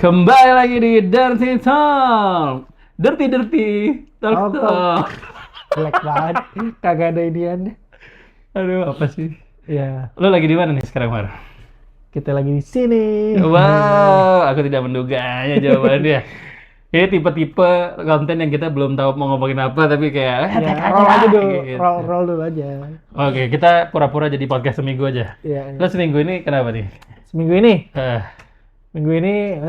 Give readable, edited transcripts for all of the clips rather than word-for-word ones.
Kembali lagi di Dirty Talk. Dirty Talk Auto Talk. jelek banget, kagak ada inian. Aduh, apa sih? Ya, Lo lagi di mana nih sekarang, Mar? kita lagi di sini. Wow, aku tidak menduganya jawabannya. Ini tipe-tipe konten yang kita belum tahu mau ngomongin apa, tapi kayak Ya, tek aja roll lah aja dulu, roll, gitu. roll dulu aja. Oke, kita pura-pura jadi podcast seminggu aja. Ya, Lo ya. seminggu ini kenapa nih? Seminggu ini, Eh,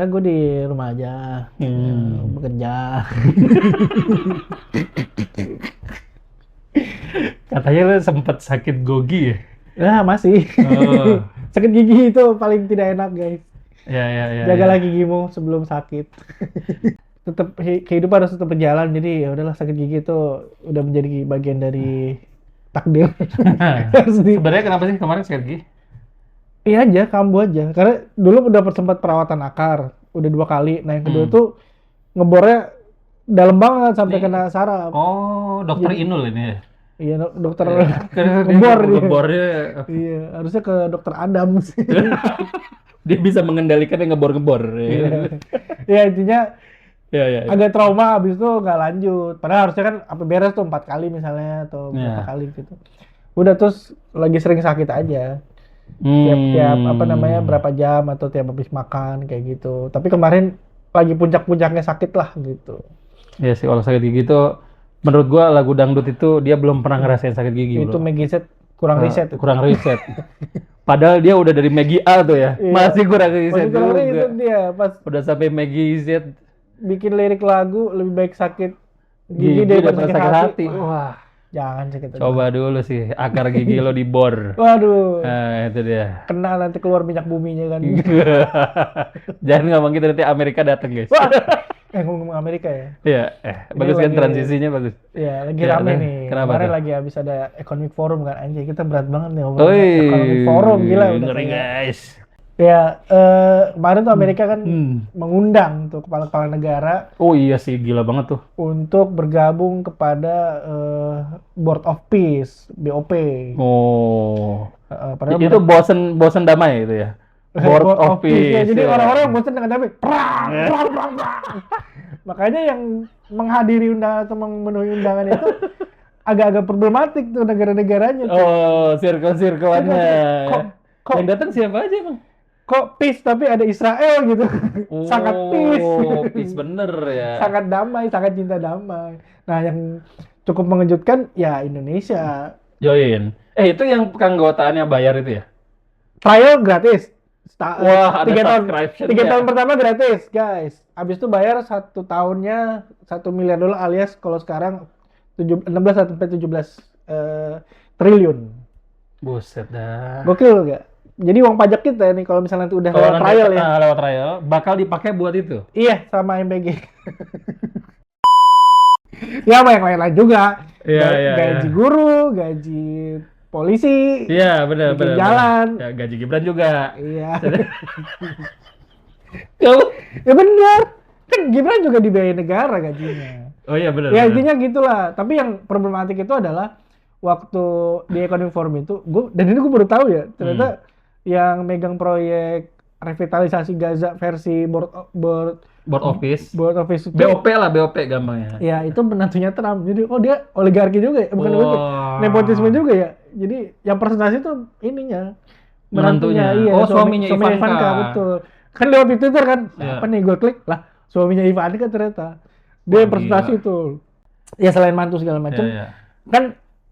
gue di rumah aja, ya, hmm. bekerja. Katanya lo sempet sakit gogi ya? Nah, masih. Oh, Sakit gigi itu paling tidak enak, guys. ya. Jagalah gigimu sebelum sakit. Tetap kehidupan harus tetap berjalan, jadi ya udahlah, sakit gigi itu udah menjadi bagian dari takdir. Harus di Sebenarnya kenapa sih kemarin sakit gigi? Iya aja, kambuh aja. Karena dulu udah sempat perawatan akar, udah 2 kali. Nah yang kedua Hmm. tuh ngebornya dalam banget sampai Nih, kena saraf. oh dokter Jadi Inul ini ya? iya dokter Ya, karena dia ngebor dia. ngebornya, Iya, harusnya ke dokter Adam sih. dia bisa mengendalikan yang ngebor-ngebor. Iya. Ya intinya Ya. agak trauma, habis itu nggak lanjut. Padahal harusnya kan apa beres tuh 4 kali misalnya atau berapa Ya. kali gitu. Udah terus lagi sering sakit aja. Tiap apa namanya berapa jam atau tiap habis makan kayak gitu. Tapi kemarin lagi puncak-puncaknya sakit lah gitu. Ya sih kalau sakit gigi tuh, menurut gua lagu dangdut itu dia belum pernah ngerasain sakit gigi, Itu bro. Maggie Z kurang riset itu. Kurang riset. Padahal dia udah dari Maggie A tuh ya, Iya. masih kurang riset Masih kurang juga. riset dia pas Udah sampai Maggie Z bikin lirik lagu lebih baik sakit gigi gigi daripada daripada sakit hati. Wah, Jangan sakit hati. coba dulu sih akar gigi lo dibor. Waduh, Nah, itu dia. kena nanti keluar minyak buminya kan. Jangan ngomong gitu nanti Amerika datang, guys. Wah, ngomong Amerika ya. Iya, Ini bagus kan lagi- transisinya bagus. Ya, lagi Ya, rame udah. nih. Kenapa Kemarin tuh? lagi habis ada Economic Forum kan. Anjay, kita berat banget nih ngomongin Oi, Economic Forum, gila udah ngeri kayak. guys. Ya, kemarin tuh Amerika kan Hmm. mengundang tuh kepala-kepala negara Oh iya sih, gila banget tuh. untuk bergabung kepada Board of Peace (BOP). Oh, Padahal itu bosen damai itu ya. Board of ya. Peace. Jadi ya. orang-orang yang bosan dengan damai, perang. Makanya yang menghadiri undangan atau memenuhi undangan itu agak-agak problematik tuh negara-negaranya. Tuh. Oh, circle-circleannya. Kok- Yang datang siapa aja, Bang? Kok peace tapi ada Israel gitu. Sangat peace. Oh, peace bener ya. Sangat damai, sangat cinta damai. Nah, yang cukup mengejutkan ya Indonesia. Join. Itu yang keanggotaannya bayar itu ya? Trial gratis. Wah, ada 3 tahun. subscription 3 ya? tahun pertama gratis, guys. Habis itu bayar 1 tahunnya $1 miliar alias kalau sekarang 16 sampai 17 triliun. Buset dah. Gokil gak? Jadi uang pajak kita nih kalau misalnya nanti udah Kalau lewat nanti trial ya. lewat trial, bakal dipakai buat itu. Iya, sama MPG. Ya, sama yang lain-lain juga. Iya. Gaji guru, gaji polisi. Iya, benar. Bikin jalan. Ya, gaji Gibran juga. Iya. Kamu? Ya benar. Kan Gibran juga dibiayai negara gajinya. Oh iya benar. Ya intinya gitulah. Tapi yang problematik itu adalah waktu di Economic Forum itu, dan ini gue baru tahu ya, ternyata yang megang proyek revitalisasi Gaza versi Board office. Board Office itu, BOP lah, BOP gampangnya. ya itu menantunya Trump. Jadi dia oligarki juga ya, bukan Wah. oligarki, nepotisme juga ya. Jadi yang presentasi itu ininya Menantunya. iya, Oh, suaminya Ivanka. betul. Kan lewat di Twitter kan, Iya. apa nih gue klik lah, suaminya Ivanka ternyata dia Wah, presentasi gila. itu. Ya selain mantu segala macam, Iya. kan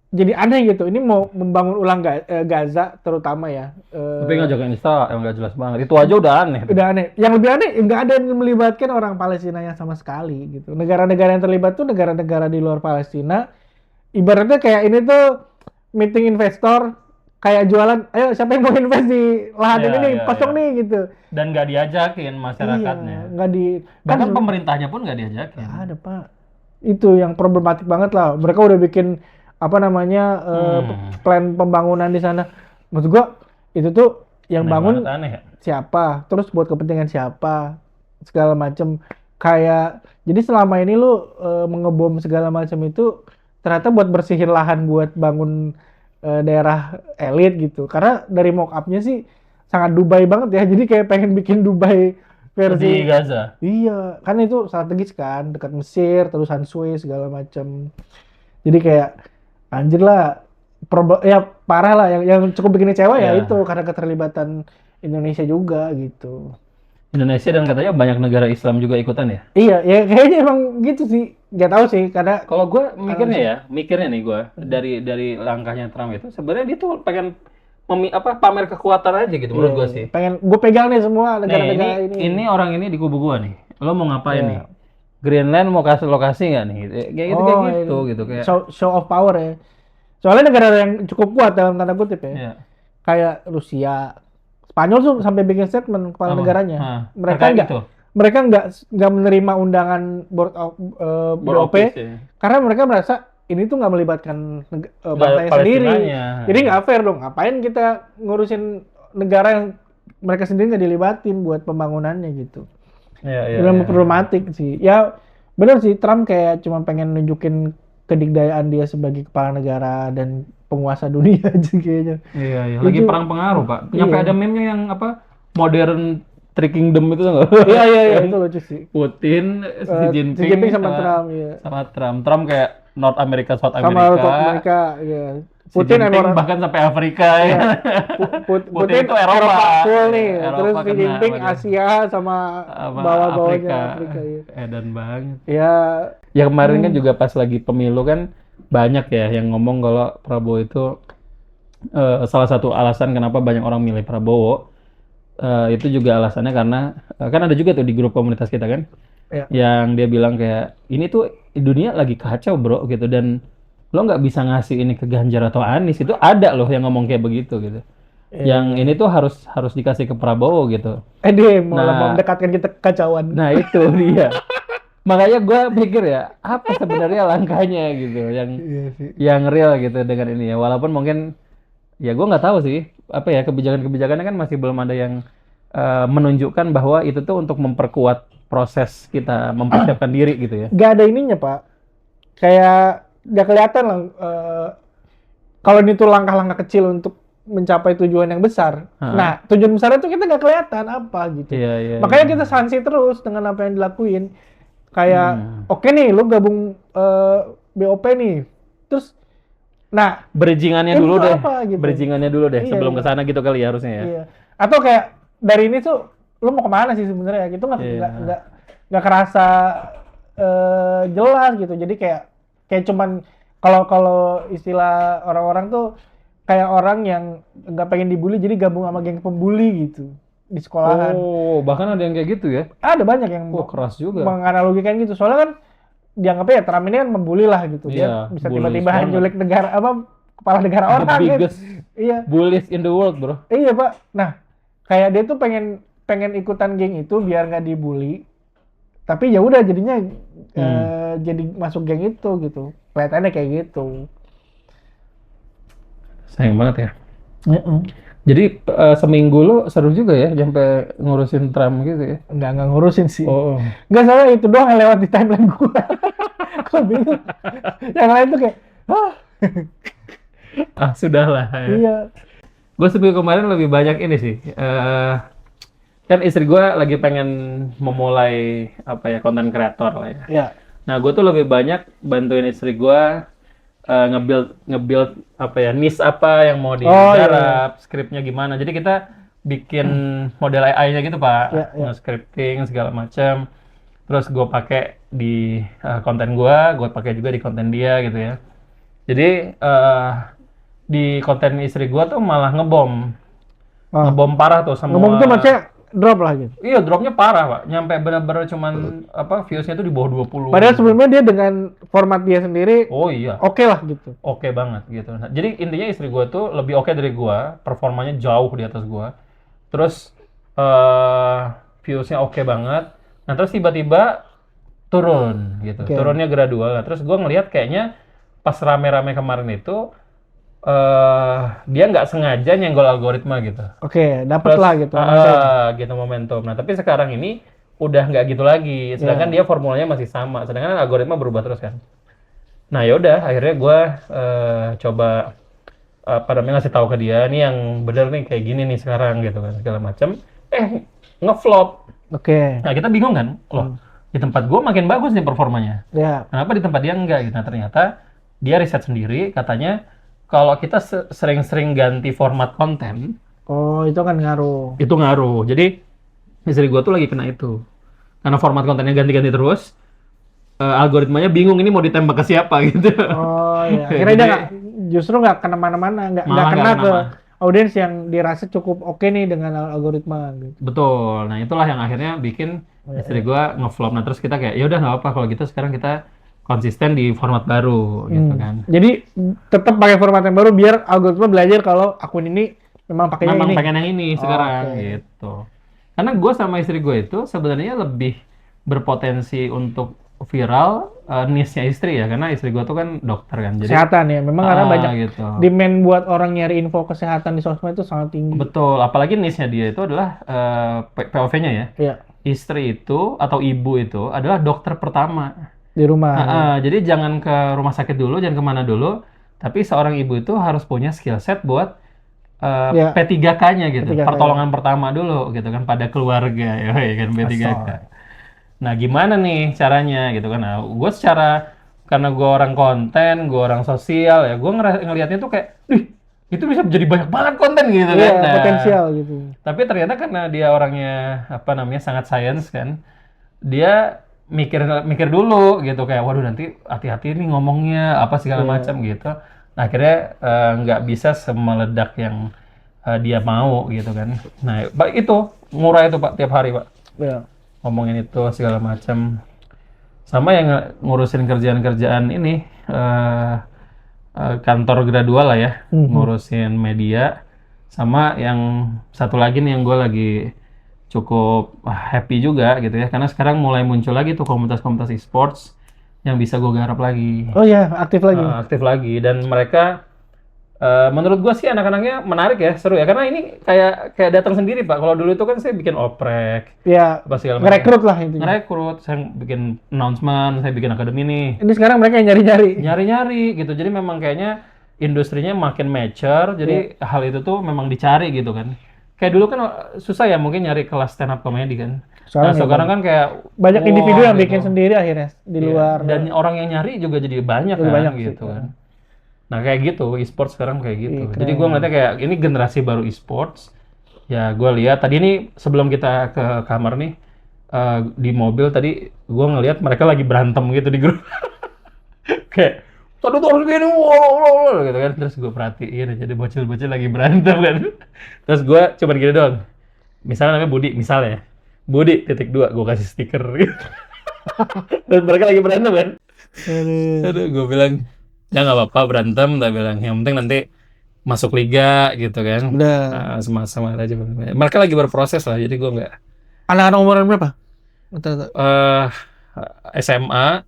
jadi aneh gitu. Ini mau membangun ulang Gaza terutama ya. Tapi ngajakin Insta yang nggak jelas banget. Itu aja udah aneh. Udah aneh. Yang lebih aneh nggak ada yang melibatkan orang Palestina yang sama sekali gitu. Negara-negara yang terlibat tuh negara-negara di luar Palestina. Ibaratnya kayak ini tuh meeting investor, kayak jualan, ayo siapa yang mau invest di lahan Iya, ini nih, iya, kosong iya. nih gitu. Dan nggak diajakin masyarakatnya. Iya, nggak di Bahkan kan pemerintahnya pun nggak diajakin. nggak ada Pak. Itu yang problematik banget lah. Mereka udah bikin apa namanya plan pembangunan di sana. Maksud gua itu tuh yang Aneh bangun banget, aneh ya. siapa, terus buat kepentingan siapa, segala macem. Kayak jadi selama ini lu mengebom segala macam itu ternyata buat bersihin lahan buat bangun daerah elit gitu. Karena dari mock up-nya sih sangat Dubai banget ya. Jadi kayak pengen bikin Dubai versi di Gaza. iya, kan itu strategis kan, dekat Mesir, terusan Suez segala macam. Jadi kayak anjir lah, ya parah lah. Yang cukup bikin kecewa ya itu Ya, karena keterlibatan Indonesia juga gitu. Indonesia dan katanya banyak negara Islam juga ikutan ya. Iya, ya kayaknya emang gitu sih. Gak tahu sih, karena Kalau gue analisis. mikirnya nih gue dari langkahnya Trump itu sebenarnya dia tuh pengen pamer kekuatan aja gitu Iya, menurut gue iya. sih. Pengen gue pegang nih semua Nih, negara-negara ini. ini orang ini di kubu gue nih. Lo mau ngapain nih? Iya. Greenland mau kasih lokasi nggak nih? Kayak Oh, gitu ini gitu kayak. show of power ya. Soalnya negara yang cukup kuat dalam tanda kutip ya. Ya, Kayak Rusia, Spanyol tuh sampai bikin statement kepala apa? negaranya. Nah, Mereka terkait nggak itu. mereka nggak menerima undangan board of Board BOP Office ya. karena mereka merasa ini tuh nggak melibatkan bangsanya sendiri. Palestinanya. Jadi nggak fair dong. Ngapain kita ngurusin negara yang mereka sendiri nggak dilibatin buat pembangunannya gitu. Iya, iya, Memang iya. problematik sih. Ya benar sih, Trump kayak cuma pengen nunjukin kedikdayaan dia sebagai kepala negara dan penguasa dunia aja kayaknya. Iya, iya. Lagi Itu- perang pengaruh, Pak. Nyampe Iya. ada meme-nya yang apa? Modern Trickingdom itu enggak? Iya iya iya itu lucu sih. Putin, Xi Xi Jinping, sama Trump ya. sama Trump. Trump kayak North America, South Sama America. Amerika ya. Xi Putin Jinping orang bahkan sampai Afrika ya. Putin itu Eropa. full nih. Eropa Terus Xi kena Jinping sama dia. Asia sama Sama bawah-bawahnya Afrika ya. Edan banget. Ya Ya kemarin kan juga pas lagi pemilu kan banyak ya yang ngomong kalau Prabowo itu salah satu alasan kenapa banyak orang milih Prabowo itu juga alasannya karena kan ada juga tuh di grup komunitas kita kan ya. yang dia bilang kayak ini tuh dunia lagi kacau bro gitu dan lo nggak bisa ngasih ini ke Ganjar atau Anies itu ada loh yang ngomong kayak begitu gitu. Yang ini tuh harus dikasih ke Prabowo gitu. Dia mau Nah. mendekatkan kita ke kekacauan. Nah itu dia. Makanya gue pikir ya apa sebenarnya langkahnya gitu Iya sih. yang real gitu dengan ini ya walaupun mungkin ya gue nggak tahu sih apa ya kebijakan-kebijakannya kan masih belum ada yang menunjukkan bahwa itu tuh untuk memperkuat proses kita mempersiapkan diri gitu ya. Gak ada ininya Pak. Kayak gak kelihatan lah. Kalau ini tuh langkah-langkah kecil untuk mencapai tujuan yang besar. Ha. Nah, tujuan besar itu kita gak kelihatan apa gitu. Iya, iya. Makanya iya. kita sanksi terus dengan apa yang dilakuin. Kayak, Hmm. oke nih, lu gabung BOP nih. Terus, nah, Bridgingannya itu dulu deh. apa gitu? Bridgingannya dulu deh Iya, sebelum iya. ke sana gitu kali ya harusnya ya. iya. Atau kayak dari ini tuh, lu mau kemana sih sebenarnya? Gitu Iya. nggak kerasa jelas gitu. Jadi kayak cuman kalau istilah orang-orang tuh kayak orang yang nggak pengen dibully jadi gabung sama geng pembuli gitu di sekolahan. Oh, bahkan ada yang kayak gitu ya. Ada banyak yang Oh, keras juga. menganalogikan gitu. Soalnya kan dianggapnya ya Trump ini kan membuli lah gitu. Dia Iya, bisa bullies tiba-tiba banget. nyulik negara apa kepala negara The orang gitu. biggest Iya. bullies in the world, bro. Iya Pak. Nah, kayak dia tuh pengen ikutan geng itu biar nggak dibully. Tapi ya udah jadinya jadi masuk geng itu gitu. Kelihatannya kayak gitu. Sayang banget ya. Jadi seminggu lu seru juga ya sampai ngurusin Trump gitu ya. Nggak ngurusin sih. Oh. Nggak salah itu doang yang lewat di timeline gua. Gua bingung. Yang lain tuh kayak, Ah, sudahlah. Ya. iya. Gue seminggu kemarin lebih banyak ini sih. Kan istri gue lagi pengen memulai apa ya konten kreator lah ya. Ya. Nah, gue tuh lebih banyak bantuin istri gue nge-build apa ya niche apa yang mau digarap, skripnya gimana. Jadi kita bikin model AI-nya gitu Pak, Ya, ya. nge-scripting segala macam. Terus gue pakai di konten gue pakai juga di konten dia gitu ya. Jadi di konten istri gue tuh malah ngebom parah tuh semua. Ngomong tuh maksudnya drop lah gitu. Iya, dropnya parah, Pak. Nyampe bener-bener cuman apa viewsnya tuh di bawah 20. Padahal sebelumnya dia dengan format dia sendiri Oh iya, oke lah gitu. oke banget gitu. Nah, jadi intinya istri gue tuh lebih oke dari gue, performanya jauh di atas gue. Terus viewsnya oke banget. Nah, terus tiba-tiba turun gitu. Oke. Turunnya gradual. Nah, terus gue ngelihat kayaknya pas rame-rame kemarin itu dia nggak sengaja nyenggol algoritma gitu. Oke, dapet lah gitu. Gitu momentum. Nah, tapi sekarang ini udah nggak gitu lagi. Sedangkan dia formulanya masih sama. Sedangkan algoritma berubah terus kan. Nah, yaudah akhirnya gue coba apa namanya ngasih tahu ke dia, nih yang bener nih kayak gini nih sekarang gitu kan segala macam. Ngeflop Oke. Nah, kita bingung kan, loh, di tempat gue makin bagus nih performanya. Ya. Kenapa di tempat dia enggak gitu? Nah, ternyata dia riset sendiri, katanya kalau kita sering-sering ganti format konten, Oh, itu kan ngaruh. itu ngaruh. Jadi, istri gue tuh lagi kena itu. Karena format kontennya ganti-ganti terus, algoritmanya bingung ini mau ditembak ke siapa gitu. Oh ya, akhirnya dia Jadi, justru nggak kemana-mana, nggak malah kena nggak ke kena. audiens yang dirasa cukup oke nih dengan algoritma gitu. Betul. Nah, itulah yang akhirnya bikin istri Ya. gue ngeflop. Nah, terus kita kayak, ya udah nggak apa kalau gitu sekarang kita konsisten di format baru gitu kan. Jadi tetap pakai format yang baru biar algoritma belajar kalau akun ini memang pakainya Memang ini. pengen yang ini sekarang Oke. gitu. Karena gue sama istri gue itu sebenarnya lebih berpotensi untuk viral niche-nya istri ya, karena istri gue tuh kan dokter kan. Jadi Kesehatan ya, memang karena banyak gitu. demand buat orang nyari info kesehatan di sosmed itu sangat tinggi. Betul, apalagi niche-nya dia itu adalah POV-nya ya. Iya, Istri itu atau ibu itu adalah dokter pertama. di rumah. Ya. Jadi jangan ke rumah sakit dulu, jangan kemana dulu. Tapi seorang ibu itu harus punya skill set buat Ya, P3K-nya gitu, P3K, pertolongan pertama dulu gitu kan pada keluarga ya kan P3K. Asal. Nah gimana nih caranya gitu kan? Nah gue secara karena gue orang konten, gue orang sosial ya, gue ngelihatnya tuh kayak, itu bisa jadi banyak banget konten gitu Iya, kan. Nah, potensial gitu. tapi ternyata karena dia orangnya apa namanya sangat science kan, dia mikir mikir dulu gitu kayak waduh nanti hati-hati nih ngomongnya apa segala Iya. macam gitu. Nah, akhirnya nggak bisa semeledak yang dia mau gitu kan. Nah, Pak itu murah itu Pak tiap hari Pak Iya. ngomongin itu segala macam. Sama yang ngurusin kerjaan-kerjaan ini kantor gradual lah ya, ngurusin media. Sama yang satu lagi nih yang gue lagi cukup happy juga gitu ya, karena sekarang mulai muncul lagi tuh komunitas-komunitas e-sports yang bisa gue garap lagi, Oh ya, aktif lagi. aktif lagi, dan mereka menurut gue sih anak-anaknya menarik ya, seru ya, karena ini kayak kayak datang sendiri Pak. Kalau dulu itu kan saya bikin oprek, Ya, apa segala macam. ngerekrut lah intinya. Ngerekrut, saya bikin announcement, saya bikin akademi nih, Ini sekarang mereka yang nyari-nyari. nyari-nyari gitu. Jadi memang kayaknya industrinya makin mature, jadi hal itu tuh memang dicari gitu kan. Kayak dulu kan susah ya mungkin nyari kelas stand up comedy kan. Nah, Sekarang ya sekarang kan kayak banyak individu wah yang gitu. bikin sendiri akhirnya di Iya. luar. Dan orang yang nyari juga jadi banyak Jadi kan banyak sih, gitu kan. Nah, kayak gitu e-sports sekarang kayak gitu. Iya, Jadi keren. gue ngeliatnya kayak ini generasi baru e-sports. Ya gue lihat tadi ini sebelum kita ke kamar nih di mobil tadi gue ngelihat mereka lagi berantem gitu di grup. Kayak tadi tuh harus gini, wow, gitu kan. Terus gue perhatiin, jadi bocil-bocil lagi berantem kan. Terus gue cuman gini doang. Misalnya namanya Budi, misalnya ya. Budi titik dua, gue kasih stiker gitu. Dan mereka lagi berantem kan. Aduh, gue bilang, ya nggak apa-apa berantem, tapi bilang yang penting nanti masuk liga gitu kan. Udah. Nah, sama-sama aja. Mereka lagi berproses lah, jadi gue nggak. Anak-anak umuran berapa? Rata-rata. SMA,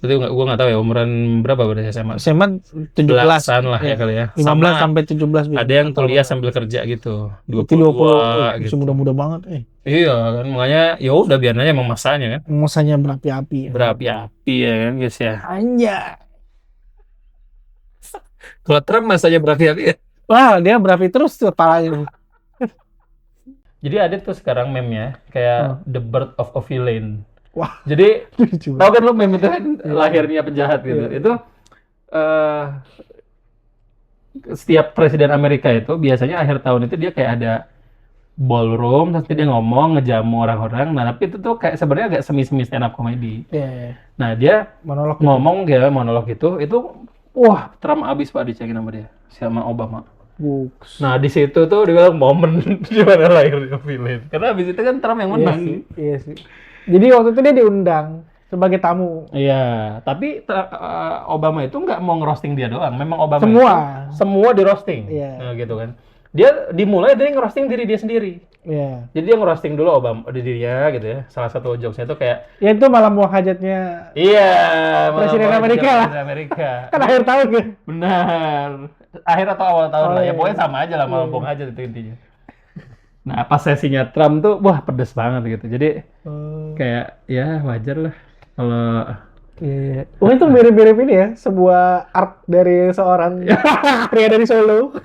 jadi gue nggak tahu ya umuran berapa berarti SMA. SMA 17 Belasan lah ya kali ya. 15 Sama sampai 17 ada yang kuliah sambil kerja gitu. itu 20 gitu. muda-muda banget Iya kan, makanya ya udah biar aja emang masanya kan. masanya berapi-api Berapi-api ya kan guys ya. Anjay. Kalau Trump masanya berapi-api ya. Wah, dia berapi terus tuh kepalanya. Jadi ada tuh sekarang meme-nya kayak The Birth of a Villain. Wah, Jadi lucu tahu kan lu meme itu kan lahirnya penjahat gitu. Iya. Itu setiap presiden Amerika itu biasanya akhir tahun itu dia kayak ada ballroom, terus dia ngomong ngejamu orang-orang. Nah, tapi itu tuh kayak sebenarnya agak semi-semi stand up comedy. Iya. Nah, dia Monolog ngomong dia monolog itu wah, Trump abis Pak dicekin sama dia sama Obama. Books. Nah, di situ tuh dia bilang momen di mana lahirnya villain. Karena abis itu kan Trump yang menang. Iya sih. Jadi waktu itu dia diundang sebagai tamu. Iya, tapi Obama itu nggak mau ngerosting dia doang. Memang Obama Semua. itu semua di roasting. Iya. Nah, gitu kan. Dia dimulai dari ngerosting diri dia sendiri. Iya. Jadi dia ngerosting dulu Obama dirinya gitu ya. Salah satu jokesnya itu kayak Ya itu malam mau hajatnya iya, Presiden malam Amerika lah. Presiden Amerika. kan akhir tahun kan. Benar. Akhir atau awal tahun lah. Ya iya. pokoknya sama aja lah, malam pong aja itu intinya. Nah, pas sesinya Trump tuh wah pedes banget gitu. Jadi kayak ya wajar lah kalau Iya. Oh itu mirip-mirip ini ya, sebuah art dari seorang pria dari Solo.